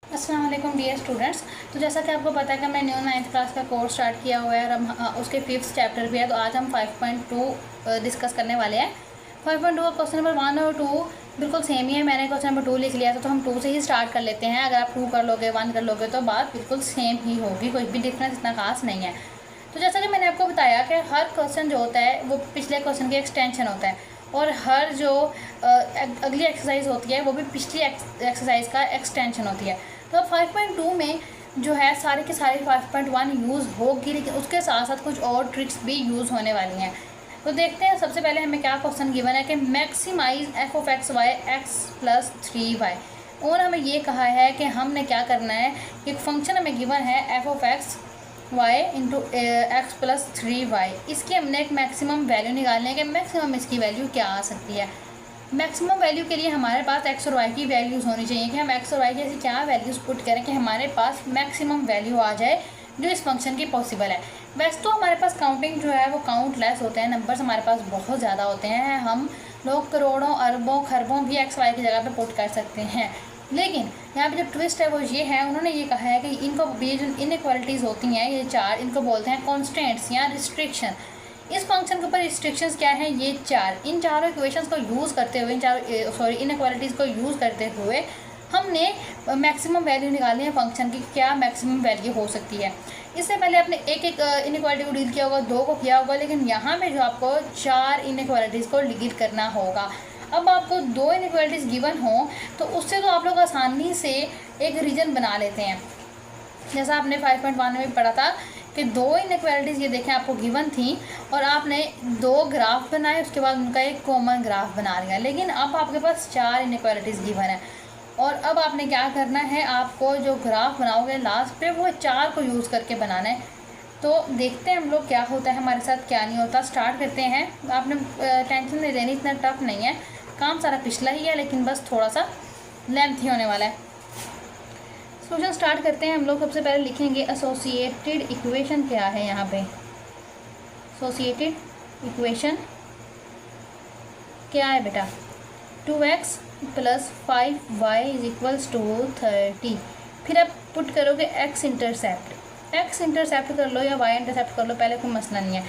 अस्सलाम वालेकुम dear students. तो जैसा कि आपको पता है कि मैंने न्यू 9th क्लास का कोर्स स्टार्ट किया हुआ है और हम उसके 5th चैप्टर भी है। तो आज हम 5.2 डिस्कस करने वाले हैं। 5.2 का क्वेश्चन नंबर 1 और 2 बिल्कुल सेम ही है। मैंने क्वेश्चन नंबर 2 लिख लिया था, तो हम 2 से ही स्टार्ट कर लेते हैं। अगर आप 2 कर लोगे 1 कर लोगे तो बात बिल्कुल सेम ही होगी, कोई भी डिफरेंस इतना खास नहीं है। तो जैसा कि मैंने आपको बताया कि हर क्वेश्चन जो होता है वो पिछले क्वेश्चन की एक्सटेंशन होता है, और हर जो अगली एक्सरसाइज होती है वो भी पिछली एक्सरसाइज का एक्सटेंशन होती है। तो अब 5.2 में जो है सारे के सारे 5.1 यूज़ होगी, लेकिन उसके साथ साथ कुछ और ट्रिक्स भी यूज़ होने वाली हैं। तो देखते हैं सबसे पहले हमें क्या क्वेश्चन गिवन है कि maximize f of x y x plus 3y। और हमें ये कहा है कि हमने क्या करना है, एक फंक्शन हमें गिवन है f of x y into x plus 3y। इसकी हमने एक मैक्सिमम वैल्यू निकालनी है कि मैक्सिमम इसकी वैल्यू क्या आ सकती है। मैक्सिमम वैल्यू के लिए हमारे पास एक्स और वाई की वैल्यूज़ होनी चाहिए कि हम एक्स और वाई की ऐसी क्या वैल्यूज़ पुट करें कि हमारे पास मैक्सिमम वैल्यू आ जाए जो इस फंक्शन की पॉसिबल है। वैसे तो हमारे पास काउंटिंग जो है वो काउंटलेस होते हैं, नंबर्स हमारे पास बहुत ज़्यादा होते हैं, हम लोग करोड़ों अरबों खरबों भी एक्स वाई की जगह पर पुट कर सकते हैं। लेकिन यहाँ पे जो ट्विस्ट है वो ये है, उन्होंने ये कहा है कि इनको ये जो इनइक्वालिटीज़ होती हैं ये चार, इनको बोलते हैं कॉन्स्टेंट्स या रिस्ट्रिक्शन। इस फंक्शन के ऊपर रिस्ट्रिक्शंस क्या है, ये चार। इन चारों इक्वेशंस को यूज़ करते हुए इनइक्वालिटीज़ को यूज़ करते हुए हमने मैक्सिमम वैल्यू निकाली है फंक्शन की, क्या मैक्सिमम वैल्यू हो सकती है। इससे पहले आपने एक एक इनइक्वालिटी को डील किया होगा, दो को किया होगा, लेकिन यहाँ पे जो आपको चार इनइक्वालिटीज़ को डील करना होगा। अब आपको दो इनइक्वालिटीज़ गिवन हो तो उससे तो आप लोग आसानी से एक रीजन बना लेते हैं। जैसा आपने 5.1 में पढ़ा था कि दो इनइक्वालिटीज़ ये देखें आपको गिवन थी और आपने दो ग्राफ बनाए, उसके बाद उनका एक कॉमन ग्राफ बना लिया। लेकिन अब आपके पास चार इनइक्वालिटीज़ गिवन है और अब आपने क्या करना है, आपको जो ग्राफ बनाओगे लास्ट पे वो चार को यूज़ करके बनाना है। तो देखते हैं हम लोग क्या होता है हमारे साथ, क्या नहीं होता। स्टार्ट करते हैं। आपने टेंशन नहीं लेनी, इतना टफ नहीं है, काम सारा पिछला ही है, लेकिन बस थोड़ा सा लेंथी होने वाला है। सोल्यूशन स्टार्ट करते हैं हम लोग। सबसे पहले लिखेंगे एसोसिएटेड इक्वेशन क्या है यहाँ पे। एसोसिएटेड इक्वेशन क्या है बेटा, 2x plus 5y is equals to 30। फिर आप पुट करोगे x इंटरसेप्ट। x इंटरसेप्ट कर लो या y इंटरसेप्ट कर लो, पहले कोई मसला नहीं है।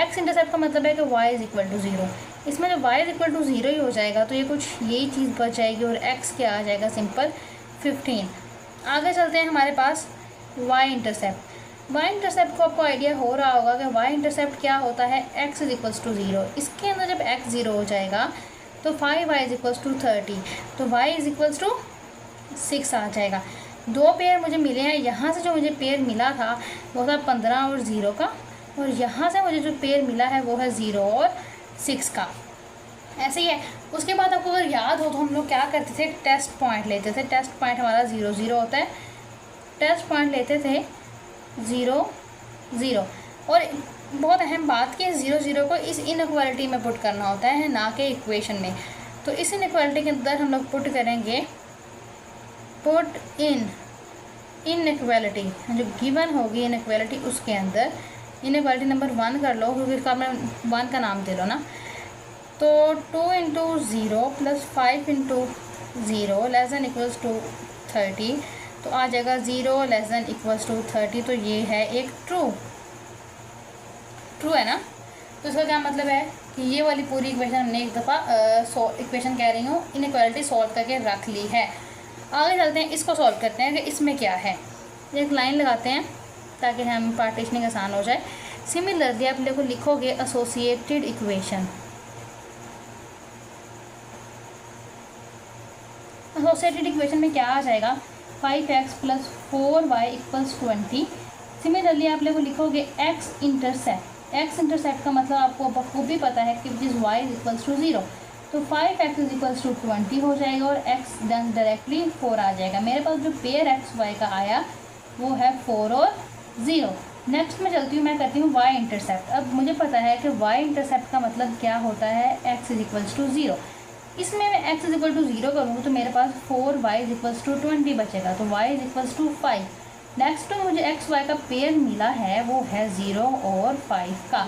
x इंटरसेप्ट का मतलब है कि y इज इक्वल टू 0। इसमें जब y इज इक्वल टू 0 ही हो जाएगा तो ये कुछ यही चीज़ बच जाएगी और x क्या आ जाएगा, सिंपल 15। आगे चलते हैं हमारे पास y इंटरसेप्ट। y इंटरसेप्ट को आपको आइडिया हो रहा होगा कि y इंटरसेप्ट क्या होता है, x इज इक्वल्स टू 0। इसके अंदर जब x 0 हो जाएगा तो 5y इज इक्वल्स टू 30, तो y इज इक्वल्स टू 6 आ जाएगा। दो पेयर मुझे मिले हैं, यहाँ से जो मुझे पेयर मिला था वो था 15 और 0 का, और यहाँ से मुझे जो पेयर मिला है वो है 0 और 6 का। ऐसे ही है। उसके बाद आपको अगर याद हो तो हम लोग क्या करते थे, टेस्ट पॉइंट लेते थे। टेस्ट पॉइंट हमारा 0 0 होता है, टेस्ट पॉइंट लेते थे 0 0। और बहुत अहम बात कि 0 0 को इस इनइक्वालिटी में पुट करना होता है, ना कि इक्वेशन में। तो इस इनइक्वालिटी के अंदर हम लोग पुट करेंगे, पुट इन इनइक्वालिटी जो गिवन होगी इनइक्वालिटी, उसके अंदर इनइक्वालिटी नंबर 1 कर लो, क्योंकि इसका मैं 1 का नाम दे लो ना। तो 2 into 0 plus 5 into 0 less than equals to 30, तो आ जाएगा 0 लेस दैन इक्वल्स टू 30। तो ये है एक ट्रू है ना। तो इसका क्या मतलब है कि ये वाली पूरी इक्वेशन हमने एक दफ़ा इक्वेशन कह रही हूँ इनइक्वालिटी सॉल्व करके रख ली है। आगे चलते हैं, इसको सॉल्व करते हैं कि इसमें क्या है। एक लाइन लगाते हैं ताकि हम पार्टीशनिंग आसान हो जाए। सिमिलरली आप लोग लिखोगे एसोसिएटेड इक्वेशन। एसोसिएटेड इक्वेशन में क्या आ जाएगा, 5x plus 4y equals 20। Similarly आप लोग लिखोगे x इंटरसेप्ट। x इंटरसेप्ट का मतलब आपको बखूबी पता है कि जिस y इज इक्वल्स टू 0, तो 5x इज इक्वल्स टू 20 हो जाएगा और x डायरेक्टली 4 आ जाएगा। मेरे पास जो पेयर x y का आया वो है 4 और 0। नेक्स्ट में चलती हूँ, मैं करती हूँ y इंटरसेप्ट। अब मुझे पता है कि y इंटरसेप्ट का मतलब क्या होता है, x इज इक्वल्स टू 0। इसमें मैं x इज इक्वल टू 0 करूँगा तो मेरे पास 4y इज इक्वल्स टू 20 बचेगा, तो y is equals to 5। Next तो मुझे एक्स वाई का पेयर मिला है वो है 0 और 5 का।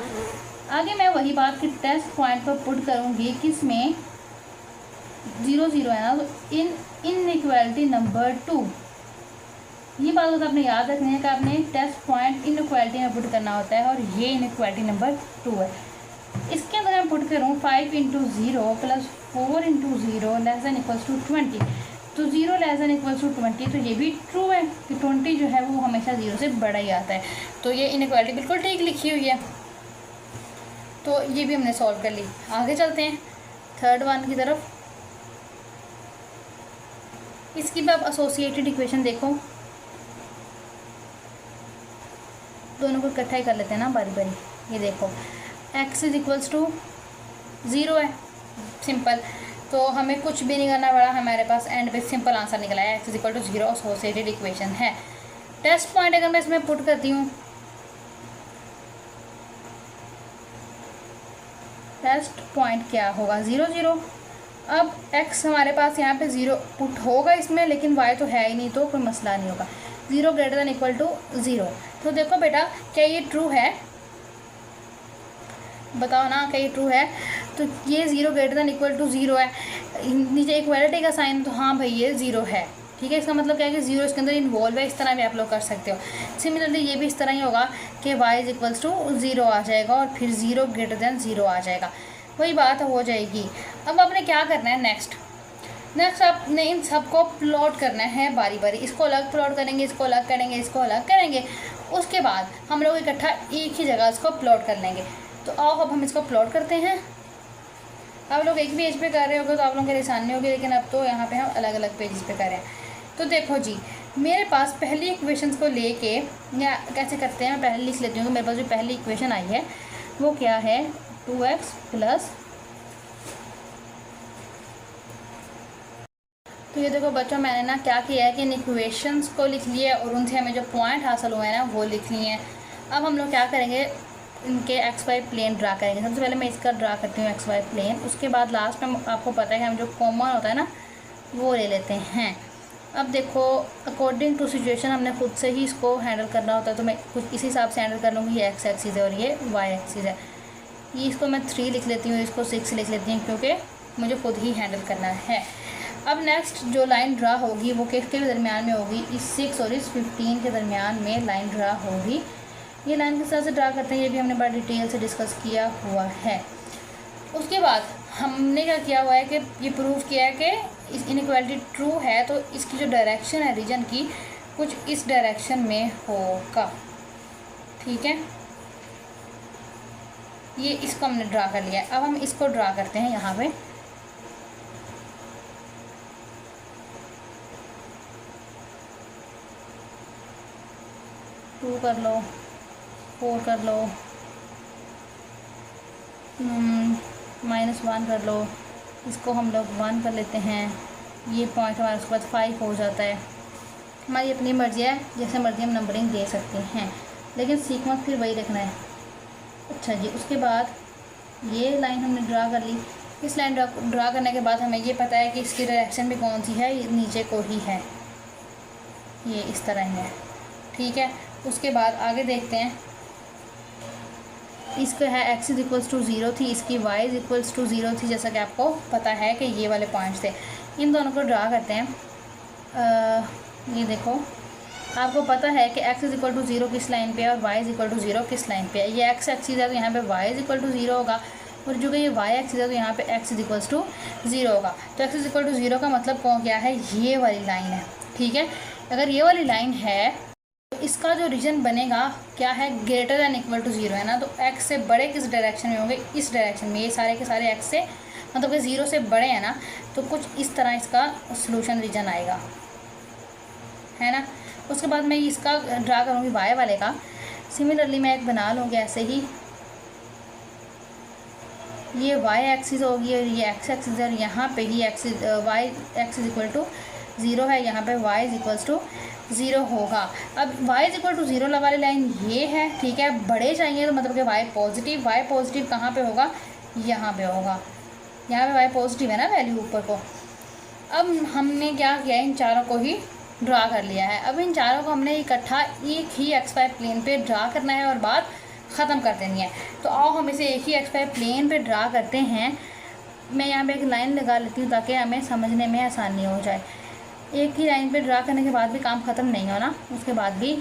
आगे मैं वही बात कि टेस्ट पॉइंट पर पुट करूँगी, किस में 0 0 है ना, तो इन इनइक्वालिटी नंबर 2 ये बात होता है आपने याद रखनी है कि आपने टेस्ट पॉइंट इनइक्वालिटी में पुट करना होता है, और ये इनइक्वालिटी नंबर 2 है। इसके अंदर मैं पुट करूँ 5 into 0 plus 4 into 0 less than equals to 20, तो 0 लेस दैन इक्वल्स टू 20, तो ये भी ट्रू है कि 20 जो है वो हमेशा 0 से बड़ा ही आता है। तो ये इनइक्वालिटी बिल्कुल ठीक लिखी हुई है, तो ये भी हमने सॉल्व कर ली। आगे चलते हैं थर्ड वन की तरफ। इसकी भी आप एसोसिएटेड इक्वेशन देखो, दोनों को इकट्ठा ही कर लेते हैं ना बारी बारी। ये देखो x इज इक्वल्स टू 0 है, सिंपल, तो हमें कुछ भी नहीं करना पड़ा, हमारे पास एंड पे सिंपल आंसर निकला है, x is equal to 0 associated equation है। टेस्ट पॉइंट अगर मैं इसमें पुट करती हूँ, टेस्ट पॉइंट क्या होगा 0 0। अब x हमारे पास यहाँ पे 0 पुट होगा इसमें, लेकिन y तो है ही नहीं, तो कोई मसला नहीं होगा। 0 ग्रेटर दैन इक्वल टू 0, तो देखो बेटा क्या ये ट्रू है, बताओ ना क्या ये ट्रू है। तो ये 0 ग्रेटर दैन इक्वल टू 0 है, नीचे इक्वालिटी का साइन, तो हाँ भाई ये 0 है, ठीक है। इसका मतलब क्या है कि 0 इसके अंदर इन्वॉल्व है, इस तरह भी आप लोग कर सकते हो। सिमिलरली ये भी इस तरह ही होगा कि y इज इक्वल्स टू 0 आ जाएगा और फिर 0 ग्रेटर दैन 0 आ जाएगा, वही बात हो जाएगी। अब आपने क्या करना है नेक्स्ट आपने इन सबको प्लॉट करना है बारी बारी, इसको अलग प्लॉट करेंगे, इसको अलग करेंगे, इसको अलग करेंगे, उसके बाद हम लोग इकट्ठा एक ही जगह इसको प्लॉट कर लेंगे। तो आओ अब हम इसको प्लॉट करते हैं। आप लोग एक पेज पे कर रहे होगे तो आप लोगों के लिए आसानी होगी, लेकिन अब तो यहाँ पे हम अलग अलग पेजेस पे कर रहे हैं। तो देखो जी, मेरे पास पहली इक्वेशंस को लेके, या कैसे करते हैं मैं पहले लिख लेती हूँ। मेरे पास जो पहली इक्वेशन आई है वो क्या है, 2x प्लस, तो ये देखो बच्चों मैंने ना क्या किया है कि इन इक्वेशंस को लिख लिया है और उनसे हमें जो पॉइंट हासिल हुए हैं ना वो लिख लिए हैं। अब हम लोग क्या करेंगे, इनके एक्स वाई प्लेन ड्रा करेंगे। सबसे पहले मैं इसका ड्रा करती हूँ एक्स वाई प्लेन, उसके बाद लास्ट में आपको पता है कि हम जो कॉमन होता है ना वो ले लेते हैं। अब देखो अकॉर्डिंग टू सिचुएशन हमने खुद से ही इसको हैंडल करना होता है, तो मैं कुछ इसी हिसाब से हैंडल कर लूँगी। ये एक्स एक्सिस है और ये वाई एक्सिस है। ये इसको मैं 3 लिख लेती हूँ, इसको 6 लिख लेती हूँ, क्योंकि मुझे खुद ही हैंडल करना है। अब नेक्स्ट जो लाइन ड्रा होगी वो किसके दरमियान में होगी, इस 6 और इस 15 के दरमियान में लाइन ड्रा होगी। ये लाइन किस तरह से ड्रा करते हैं ये भी हमने बड़ा डिटेल से डिस्कस किया हुआ है। उसके बाद हमने क्या किया हुआ है कि ये प्रूव किया है कि इस इनइक्वालिटी ट्रू है, तो इसकी जो डायरेक्शन है रीजन की कुछ इस डायरेक्शन में होगा, ठीक है। ये इसको हमने ड्रा कर लिया है। अब हम इसको ड्रा करते हैं यहाँ पे। टू कर लो, 4 कर लो, -1 कर लो, इसको हम लोग 1 कर लेते हैं। ये पॉइंट हमारे उसके बाद 5 हो जाता है। हमारी अपनी मर्जी है, जैसे मर्जी हम नंबरिंग दे सकते हैं, लेकिन सीक्वेंस फिर वही रखना है। अच्छा जी, उसके बाद ये लाइन हमने ड्रा कर ली। इस लाइन ड्रा करने के बाद हमें ये पता है कि इसकी डायरेक्शन भी कौन सी है, ये नीचे को ही है, ये इस तरह ही है, ठीक है। उसके बाद आगे देखते हैं, इसका है x इज इक्वल्स टू 0 थी, इसकी y इज इक्वल्स टू 0 थी, जैसा कि आपको पता है कि ये वाले पॉइंट्स थे। इन दोनों को ड्रा करते हैं। ये देखो आपको पता है कि x इज इक्वल टू 0 किस लाइन पे है और y इज इक्वल टू 0 किस लाइन पे है। ये x एक्सिस है तो यहाँ पे y इज इक्वल टू 0 होगा, और जो कि ये y एक्सिस है तो यहाँ पे x इज इक्वल्स टू 0 होगा। तो x इज इक्वल टू 0 का मतलब कौन क्या है, ये वाली लाइन है, ठीक है। अगर ये वाली लाइन है तो इसका जो रीजन बनेगा क्या है, ग्रेटर दैन इक्वल टू 0 है ना, तो x से बड़े किस डायरेक्शन में होंगे, इस डायरेक्शन में। ये सारे के सारे x से मतलब कि 0 से बड़े हैं ना, तो कुछ इस तरह इसका सोल्यूशन रीजन आएगा, है ना। उसके बाद मैं इसका ड्रा करूँगी y वाले का। सिमिलरली मैं एक बना लूँगी ऐसे ही, ये y एक्सिस होगी और ये x एक्सिस है, और यहाँ पे ही y एक्सिस इक्वल टू 0 है, यहाँ पे y इज इक्वल्स टू 0 होगा। अब y इज इक्वल टू 0 वाली लाइन ये है, ठीक है। बड़े चाहिए तो मतलब कि y पॉजिटिव कहाँ पे होगा, यहाँ पे होगा, यहाँ पे y पॉजिटिव है ना वैल्यू ऊपर को। अब हमने क्या किया, इन चारों को ही ड्रा कर लिया है। अब इन चारों को हमने इकट्ठा एक ही XY प्लेन पे ड्रा करना है और बात ख़त्म कर देनी है। तो आओ हम इसे एक ही XY प्लेन पे ड्रा करते हैं। मैं यहाँ पे एक लाइन लगा लेती हूँ ताकि हमें समझने में आसानी हो जाए। एक ही लाइन पे ड्रा करने के बाद भी काम ख़त्म नहीं होना, उसके बाद भी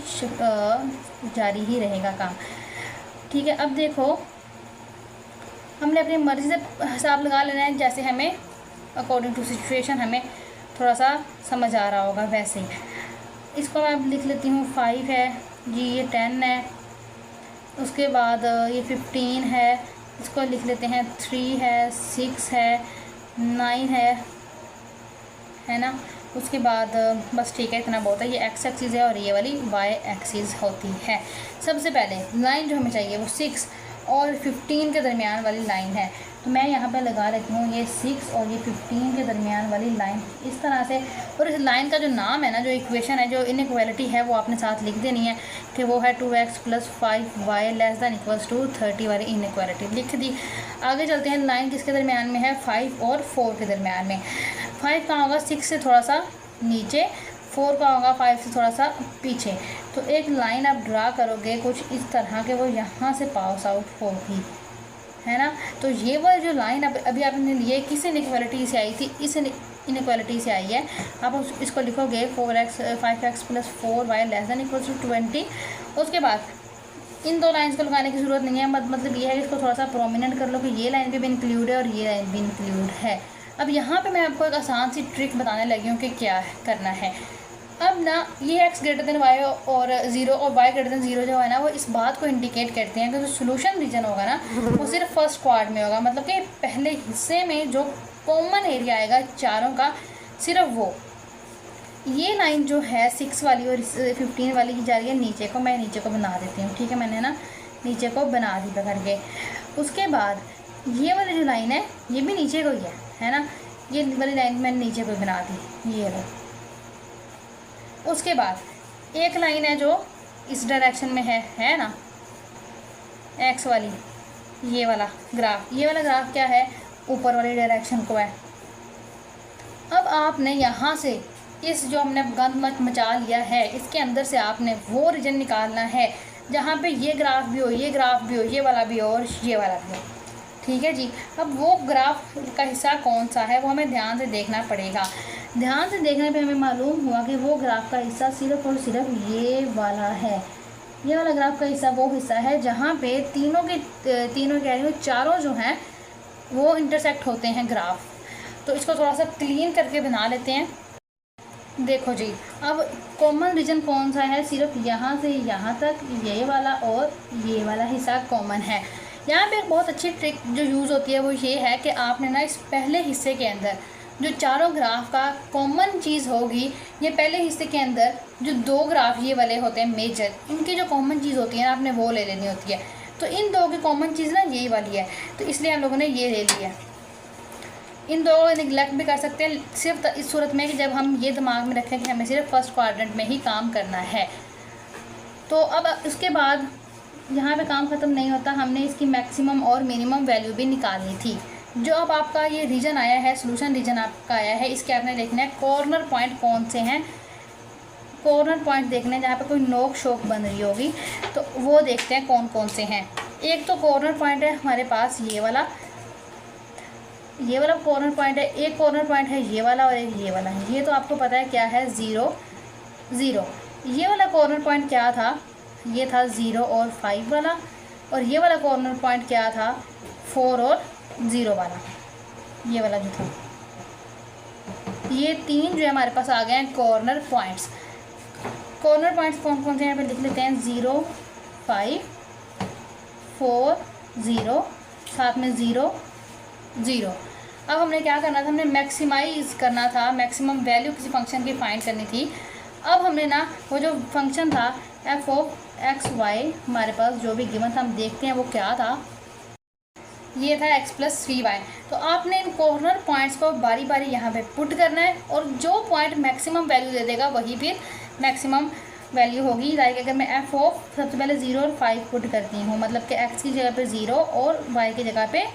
जारी ही रहेगा काम। ठीक है, अब देखो हमने अपनी मर्ज़ी से हिसाब लगा लेना है, जैसे हमें अकॉर्डिंग टू सिचुएशन हमें थोड़ा सा समझ आ रहा होगा वैसे ही। इसको मैं लिख लेती हूँ 5 है जी, ये 10 है, उसके बाद ये 15 है, इसको लिख लेते हैं 3 है, 6 है, 9 है ना। उसके बाद बस ठीक है, इतना बहुत है। ये x एक्सिस है और ये वाली y एक्सिस होती है। सबसे पहले लाइन जो हमें चाहिए वो 6 और 15 के दरमियान वाली लाइन है, तो मैं यहाँ पे लगा लेती हूँ ये 6 और ये 15 के दरमियान वाली लाइन इस तरह से। और इस लाइन का जो नाम है ना, जो इक्वेशन है, जो इनइक्वालिटी है, वो आपने साथ लिख देनी है कि वो है 2x + 5y <= 30 वाली इनइक्वालिटी लिख दी। आगे चलते हैं, लाइन किसके दरमियान में है, 5 और 4 के दरमियान में। 5 कहाँ होगा, 6 से थोड़ा सा नीचे, 4 का होगा 5 से थोड़ा सा पीछे। तो एक लाइन आप ड्रा करोगे कुछ इस तरह के, वो यहाँ से पास आउट होगी, है ना। तो ये वो जो लाइन अभी आपने लिए किस इनइक्वालिटी से आई थी, इस इनइक्वालिटी से आई है। आप इसको लिखोगे 5x + 4y <= 20। उसके बाद इन दो लाइंस को लगाने की ज़रूरत नहीं है, मतलब ये है कि इसको थोड़ा सा प्रोमिनेंट कर लो कि ये लाइन भी इंक्लूड है और ये लाइन भी इंक्लूड है। अब यहाँ पे मैं आपको एक आसान सी ट्रिक बताने लगी हूँ कि क्या करना है। अब ना ये x > y और 0 और y > 0 जो है ना, वो इस बात को इंडिकेट करते हैं कि जो सोल्यूशन रीजन होगा ना, वो सिर्फ फर्स्ट क्वाड्रेंट में होगा। मतलब कि पहले हिस्से में जो कॉमन एरिया आएगा चारों का, सिर्फ वो। ये लाइन जो है 6 वाली और 15 वाली की जा रही है नीचे को, मैं नीचे को बना देती हूँ। ठीक है, मैंने ना नीचे को बना दी पकड़ के। उसके बाद ये वाली जो लाइन है ये भी नीचे को ही है ना, ये वाली लाइन मैंने नीचे को बना दी, ये लो। उसके बाद एक लाइन है जो इस डायरेक्शन में है ना, एक्स वाली, ये वाला ग्राफ क्या है, ऊपर वाली डायरेक्शन को है। अब आपने यहाँ से इस जो हमने गंद मचा लिया है, इसके अंदर से आपने वो रीजन निकालना है जहाँ पे ये ग्राफ भी हो, ये ग्राफ भी हो, ये वाला भी हो और ये वाला भी हो। ठीक है जी। अब वो ग्राफ का हिस्सा कौन सा है वो हमें ध्यान से देखना पड़ेगा। ध्यान से देखने पे हमें मालूम हुआ कि वो ग्राफ का हिस्सा सिर्फ और सिर्फ ये वाला है। ये वाला ग्राफ का हिस्सा वो हिस्सा है जहाँ पे तीनों कह रही हूँ, चारों जो हैं वो इंटरसेक्ट होते हैं ग्राफ। तो इसको थोड़ा सा क्लीन करके बना लेते हैं। देखो जी, अब कॉमन रीजन कौन सा है, सिर्फ यहाँ से यहाँ तक ये वाला और ये वाला हिस्सा कॉमन है। यहाँ पे एक बहुत अच्छी ट्रिक जो यूज़ होती है वो ये है कि आपने ना इस पहले हिस्से के अंदर जो चारों ग्राफ का कॉमन चीज़ होगी, ये पहले हिस्से के अंदर जो दो ग्राफ ये वाले होते हैं मेजर, इनकी जो कॉमन चीज़ होती है ना, आपने वो ले लेनी होती है। तो इन दो की कॉमन चीज़ ना यही वाली है, तो इसलिए हम लोगों ने ये ले लिया। इन दो को निगलेक्ट भी कर सकते हैं, सिर्फ इस सूरत में कि जब हम ये दिमाग में रखें कि हमें सिर्फ फर्स्ट क्वाड्रेंट में ही काम करना है। तो अब उसके बाद यहाँ पे काम ख़त्म नहीं होता, हमने इसकी मैक्सिमम और मिनिमम वैल्यू भी निकालनी थी। जो अब आपका ये रीजन आया है, सोल्यूशन रीजन आपका आया है, इसके आपने देखना है कॉर्नर पॉइंट कौन से हैं। कॉर्नर पॉइंट देखने जहाँ पे कोई नोक शोक बन रही होगी, तो वो देखते हैं कौन कौन से हैं। एक तो कॉर्नर पॉइंट है हमारे पास ये वाला कॉर्नर पॉइंट है, एक कॉर्नर पॉइंट है ये वाला और एक ये वाला है। ये तो आपको पता है क्या है, 0 0। ये वाला कॉर्नर पॉइंट क्या था, ये था 0 और 5 वाला, और ये वाला कॉर्नर पॉइंट क्या था, 4 और 0 वाला, ये वाला जो था। ये तीन जो है हमारे पास आ गए हैं कॉर्नर पॉइंट्स। कॉर्नर पॉइंट्स कौन कौन से यहाँ पे लिख लेते हैं, 0 5 4 0, साथ में 0 0। अब हमने क्या करना था, हमने मैक्सिमाइज़ करना था, मैक्सिमम वैल्यू किसी फंक्शन की फाइंड करनी थी। अब हमने ना वो जो फंक्शन था f(x,y) हमारे पास जो भी गिवन था, हम देखते हैं वो क्या था। ये था x + 3y। तो आपने इन कॉर्नर पॉइंट्स को बारी बारी यहाँ पे पुट करना है, और जो पॉइंट मैक्सिमम वैल्यू दे देगा वही फिर मैक्सिमम वैल्यू होगी। लाइक अगर मैं सबसे पहले 0 और 5 पुट करती हूँ, मतलब कि x की जगह पे 0 और y की जगह पे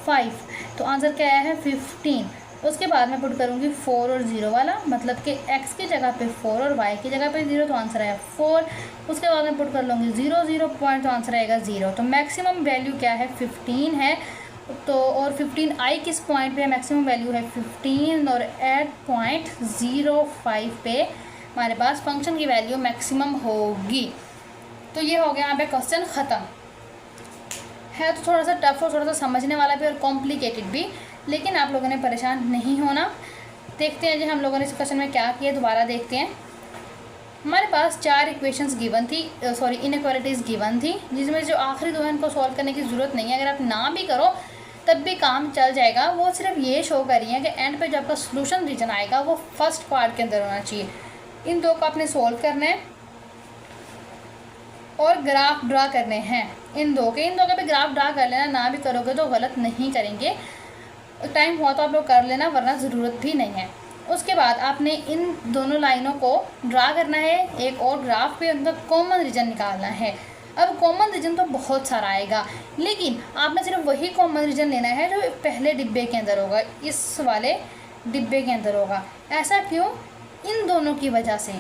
5, तो आंसर क्या आया है 15। उसके बाद मैं पुट करूँगी 4 और 0 वाला, मतलब कि x की जगह पे 4 और y की जगह पे 0, तो आंसर आया 4। उसके बाद मैं पुट कर लूँगी 0 0 पॉइंट, तो आंसर आएगा 0। तो मैक्सिमम वैल्यू क्या है, 15 है। तो और 15i किस पॉइंट पे मैक्सिमम वैल्यू है 15 और एट पॉइंट 05 पे हमारे पास फंक्शन की वैल्यू मैक्सिमम होगी। तो ये हो गया यहाँ पे क्वेश्चन ख़त्म। है तो थोड़ा सा टफ और थोड़ा सा समझने वाला भी और कॉम्प्लिकेटेड भी, लेकिन आप लोगों ने परेशान नहीं होना। देखते हैं जी हम लोगों ने इस क्वेश्चन में क्या किया, दोबारा देखते हैं। हमारे पास 4 इक्वेशंस गिवन थी, सॉरी इनइक्वालिटीज़ गिवन थी, जिसमें जो आखिरी 2 हैं इनको सॉल्व करने की ज़रूरत नहीं है। अगर आप ना भी करो तब भी काम चल जाएगा। वो सिर्फ ये शो कर रही है कि एंड पे जो आपका सोल्यूशन रीजन आएगा वो फर्स्ट पार्ट के अंदर होना चाहिए। इन 2 को आपने सॉल्व करना है और ग्राफ ड्रा करने हैं इन 2 का भी ग्राफ ड्रा कर लेना। ना भी करोगे तो गलत नहीं करेंगे, टाइम हुआ तो आप लोग कर लेना, वरना ज़रूरत भी नहीं है। उसके बाद आपने इन दोनों लाइनों को ड्रा करना है, एक और ग्राफ पे उनका कॉमन रीजन निकालना है। अब कॉमन रीजन तो बहुत सारा आएगा, लेकिन आपने सिर्फ वही कॉमन रीजन लेना है जो पहले डिब्बे के अंदर होगा, इस वाले डिब्बे के अंदर होगा। ऐसा क्यों? इन दोनों की वजह से,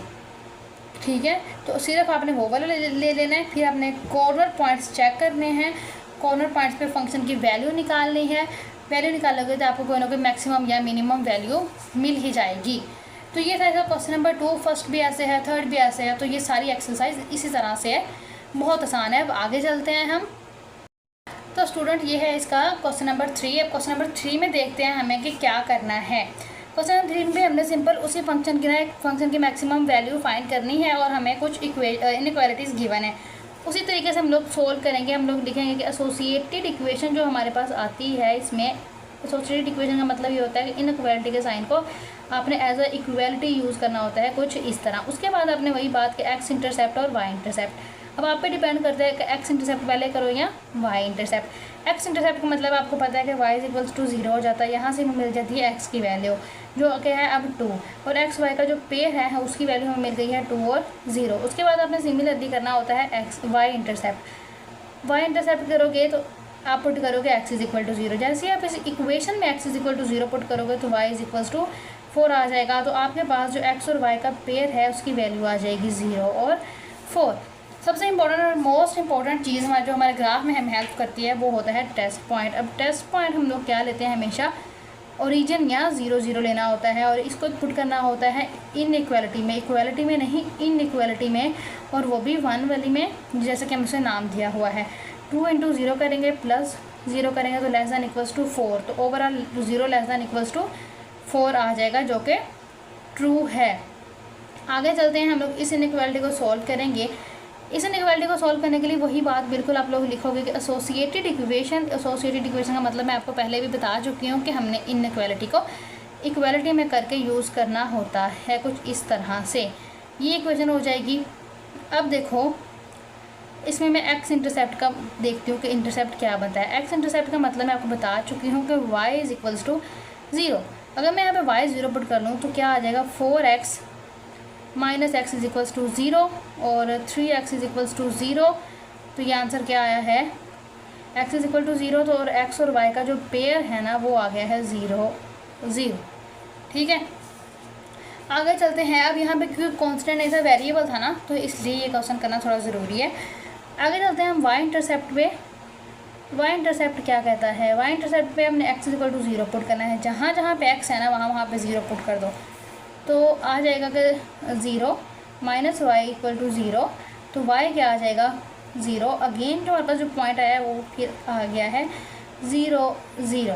ठीक है। तो सिर्फ आपने वो वाला ले लेना है। फिर आपने कॉर्नर पॉइंट्स चेक करने हैं, कॉर्नर पॉइंट्स पे फंक्शन की वैल्यू निकालनी है। वैल्यू निकालोगे तो आपको कोई ना कोई मैक्सिमम या मिनिमम वैल्यू मिल ही जाएगी। तो ये था इसका क्वेश्चन नंबर 2। फर्स्ट भी ऐसे है, थर्ड भी ऐसे है। तो ये सारी एक्सरसाइज इसी तरह से है, बहुत आसान है। अब आगे चलते हैं हम। तो स्टूडेंट ये है इसका क्वेश्चन नंबर 3। अब क्वेश्चन नंबर 3 में देखते हैं हमें कि क्या करना है। क्वेश्चन नंबर 3 में हमने सिंपल उसी फंक्शन की मैक्सिमम वैल्यू फाइंड करनी है और हमें कुछ इनइक्वालिटीज़ गिवन है। उसी तरीके से हम लोग सोल्व करेंगे। हम लोग लिखेंगे कि एसोसिएटेड इक्वेशन जो हमारे पास आती है, इसमें एसोसिएटेड इक्वेशन का मतलब ये होता है कि इनइक्वालिटी के साइन को आपने एज अ इक्वालिटी यूज़ करना होता है कुछ इस तरह। उसके बाद आपने वही बात कि एक्स इंटरसेप्ट और वाई इंटरसेप्ट। अब आप पे डिपेंड करता है कि एक्स इंटरसेप्ट पहले करो या वाई इंटरसेप्ट। एक्स इंटरसेप्ट का मतलब आपको पता है कि वाई इज इक्वल्स टू 0 हो जाता है। यहाँ से हमें मिल जाती है एक्स की वैल्यू जो क्या है अब 2, और एक्स वाई का जो पेयर है उसकी वैल्यू हमें मिल गई है 2 और 0। उसके बाद आपने सिमिलरली करना होता है x y intercept. Y intercept करोगे तो आप पुट करोगे एक्स इज इक्वल टू 0। जैसे ही आप इस इक्वेशन में x is equal to 0 put करोगे तो वाई इज इक्वल्स टू 4 आ जाएगा। तो आपके पास जो एक्स और वाई का पेयर है उसकी वैल्यू आ जाएगी 0 और 4। सबसे इंपॉर्टेंट और मोस्ट इंपॉर्टेंट चीज़ हमारे जो हमारे ग्राफ में हमें हेल्प करती है वो होता है टेस्ट पॉइंट। अब टेस्ट पॉइंट हम लोग क्या लेते हैं, हमेशा ओरिजिन या 0 0 लेना होता है और इसको पुट करना होता है इनइक्वालिटी में, इक्वालिटी में नहीं इनइक्वालिटी में, और वो भी 1 वाली में, जैसे कि हम उसे नाम दिया हुआ है। 2 इंटू 0 करेंगे प्लस 0 करेंगे तो लेस दैन इक्वल्स टू 4। तो overall 0 less than equals to 4 आ जाएगा जो कि ट्रू है। आगे चलते हैं, हम लोग इस इनइक्वालिटी को सॉल्व करेंगे। इस इनइक्वालिटी को सॉल्व करने के लिए वही बात बिल्कुल आप लोग लिखोगे कि एसोसिएटेड इक्वेशन का मतलब मैं आपको पहले भी बता चुकी हूँ कि हमने इनइक्वालिटी को इक्वालिटी में करके यूज़ करना होता है कुछ इस तरह से। ये इक्वेशन हो जाएगी। अब देखो इसमें मैं एक्स इंटरसेप्ट का देखती हूँ कि इंटरसेप्ट क्या बनता है। एक्स इंटरसेप्ट का मतलब मैं आपको बता चुकी हूँ कि वाई इज इक्वल्स टू 0। अगर मैं यहाँ पे वाई 0 पुट कर लूँ तो क्या आ जाएगा 4x minus x is equals to 0 और 3x इज इक्वल्स टू 0। तो ये आंसर क्या आया है, x इज इक्वल टू 0। तो और x और y का जो पेयर है ना वो आ गया है 0 0। ठीक है, आगे चलते हैं। अब यहाँ पे क्योंकि कॉन्स्टेंट ऐसा वेरिएबल था ना तो इसलिए ये क्वेश्चन करना थोड़ा ज़रूरी है। आगे चलते हैं हम y इंटरसेप्ट पे। y इंटरसेप्ट क्या कहता है, y इंटरसेप्ट पे हमने x is equal to 0 put करना है। जहाँ जहाँ पे x है ना वहाँ पे 0 पुट कर दो तो आ जाएगा कि 0 माइनस वाई इक्वल टू 0। तो y क्या आ जाएगा 0। अगेन जो हमारे पास जो पॉइंट आया है वो फिर आ गया है 0 0।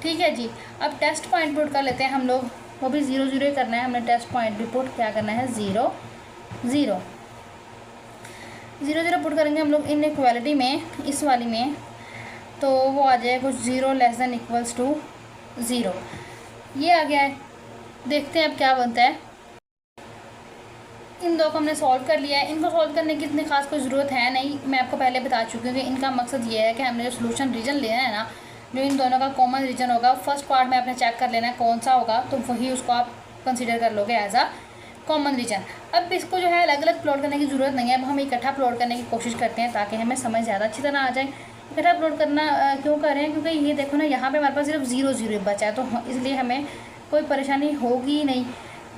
ठीक है जी, अब टेस्ट पॉइंट पुट कर लेते हैं हम लोग, वो भी 0 0 ही करना है। हमने टेस्ट पॉइंट भी पुट क्या करना है 0 0 0 0 पुट करेंगे हम लोग इनइक्वालिटी में, इस वाली में, तो वो आ जाएगा कुछ 0 लेस दैन इक्वल्स टू 0। ये आ गया है। देखते हैं अब क्या बनता है। इन 2 को हमने सॉल्व कर लिया है। इनको सॉल्व करने की इतनी खास कोई ज़रूरत है नहीं, मैं आपको पहले बता चुकी हूँ कि इनका मकसद ये है कि हमने जो सोल्यूशन रीजन लेना है ना, जो इन दोनों का कॉमन रीजन होगा, फर्स्ट पार्ट में आपने चेक कर लेना है कौन सा होगा, तो वही उसको आप कंसिडर कर लोगे एज अ कॉमन रीजन। अब इसको जो है अलग अलग प्लॉट करने की ज़रूरत नहीं है। अब हम इकट्ठा प्लॉट करने की कोशिश करते हैं ताकि हमें समझ ज़्यादा अच्छी तरह आ जाए। इकट्ठा प्लॉट करना क्यों कर रहे हैं, क्योंकि ये देखो ना यहाँ पे हमारे पास सिर्फ 0 0 बचा है, तो इसलिए हमें कोई परेशानी होगी नहीं,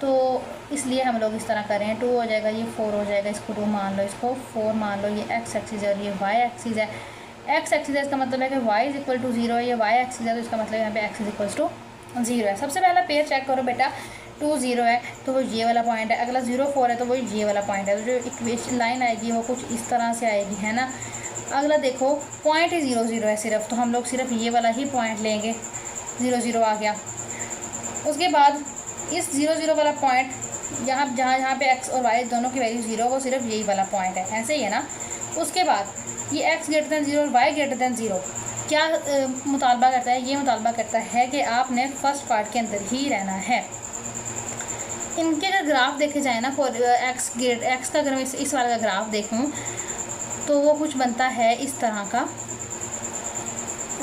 तो इसलिए हम लोग इस तरह कर रहे हैं। 2 हो जाएगा, ये 4 हो जाएगा, इसको 2 मान लो, इसको 4 मान लो, ये x एक्सिस है और ये y एक्सिस है। एक्स एक्सिस है इसका मतलब है कि वाई इज इक्वल टू 0 है, ये वाई एक्सिस है तो इसका मतलब यहाँ पे एक्स इज इक्वल टू 0 है। सबसे पहला पेयर चेक करो बेटा, 2 0 है तो वो ये वाला पॉइंट है, अगला 0 4 है तो वो ये वाला पॉइंट है। तो जो इक्वेशन लाइन आएगी वो कुछ इस तरह से आएगी, है ना। अगला देखो पॉइंट ही 0 0 है सिर्फ, तो हम लोग सिर्फ ये वाला ही पॉइंट लेंगे, 0 0 आ गया। उसके बाद इस 0 0 वाला पॉइंट जहाँ पे एक्स और वाई दोनों की वैल्यू 0, वो सिर्फ यही वाला पॉइंट है, ऐसे ही है ना। उसके बाद ये एक्स ग्रेटर दैन 0 और वाई ग्रेटर दैन 0 क्या मुतालबा करता है, ये मुतालबा करता है कि आपने फर्स्ट पार्ट के अंदर ही रहना है। इनके अगर ग्राफ देखे जाए ना, फॉर एक्स का अगर मैं इस वाले का ग्राफ देखूँ तो वो कुछ बनता है इस तरह का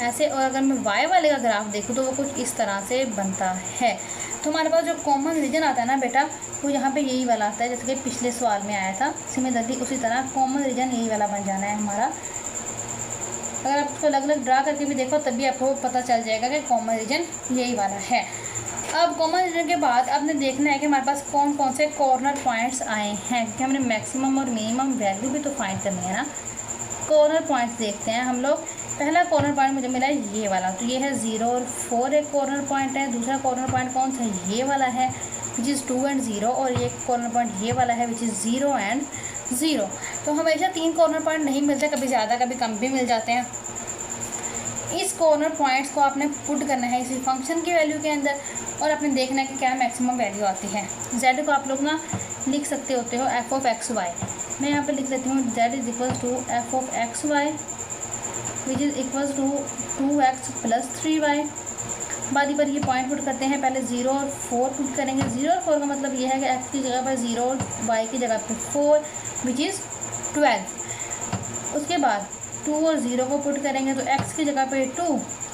ऐसे, और अगर मैं वाई वाले का ग्राफ देखूँ तो वो कुछ इस तरह से बनता है। तो हमारे पास जो कॉमन रीजन आता है ना बेटा, वो यहाँ पे यही वाला आता है, जैसे कि पिछले सवाल में आया था। सिमिलरली उसी तरह कॉमन रीजन यही वाला बन जाना है हमारा। अगर आप उसको अलग अलग ड्रा करके भी देखो तब भी आपको पता चल जाएगा कि कॉमन रीजन यही वाला है। अब कॉमन रीजन के बाद आपने देखना है कि हमारे पास कौन कौन से कॉर्नर पॉइंट्स आए हैं, क्योंकि हमने मैक्सिमम और मिनिमम वैल्यू भी तो फाइंड करनी है ना। कॉर्नर पॉइंट्स देखते हैं हम लोग। पहला कॉर्नर पॉइंट मुझे मिला है ये वाला, तो ये है 0 और 4 एक कॉर्नर पॉइंट है। दूसरा कॉर्नर पॉइंट कौन सा, ये वाला है विच इज़ 2 and 0, और एक कॉर्नर पॉइंट ये वाला है विच इज़ 0 and 0। तो हमेशा 3 कॉर्नर पॉइंट नहीं मिलते, कभी ज़्यादा कभी कम भी मिल जाते हैं। इस कॉर्नर पॉइंट्स को आपने पुट करना है इसी फंक्शन की वैल्यू के अंदर, और आपने देखना है कि क्या मैक्सिमम वैल्यू आती है। z को आप लोग ना लिख सकते होते हो f of x y। मैं यहाँ पे लिख लेती हूँ z is equal to f of x y which is equal to 2x + 3y। बारी बारी ये पॉइंट पुट करते हैं, पहले 0 और 4 पुट करेंगे। 0 और 4 का मतलब ये है कि x की जगह पर 0 और y की जगह पर 4 विच इज़ 12। उसके बाद 2 और 0 को पुट करेंगे तो x की जगह पे 2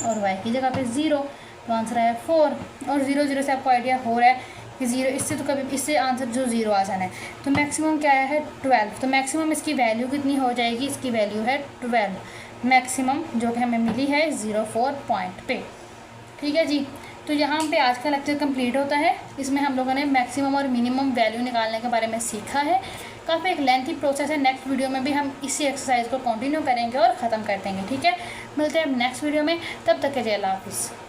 और y की जगह पे 0, तो आंसर है 4। और 0 0 से आपको आइडिया हो रहा है कि 0 इससे तो कभी इससे आंसर जो 0 आ जाना है। तो मैक्सिमम क्या है 12, तो मैक्सिमम इसकी वैल्यू कितनी हो जाएगी, इसकी वैल्यू है 12 मैक्सिमम, जो कि हमें मिली है 04 पॉइंट पे। ठीक है जी, तो यहाँ पे आज का लेक्चर कंप्लीट होता है। इसमें हम लोगों ने मैक्सिमम और मिनिमम वैल्यू निकालने के बारे में सीखा है। काफ़ी एक लेंथी प्रोसेस है। नेक्स्ट वीडियो में भी हम इसी एक्सरसाइज को कंटिन्यू करेंगे और ख़त्म कर देंगे। ठीक है, मिलते हैं नेक्स्ट वीडियो में, तब तक के लिए अल्लाह हाफिज़।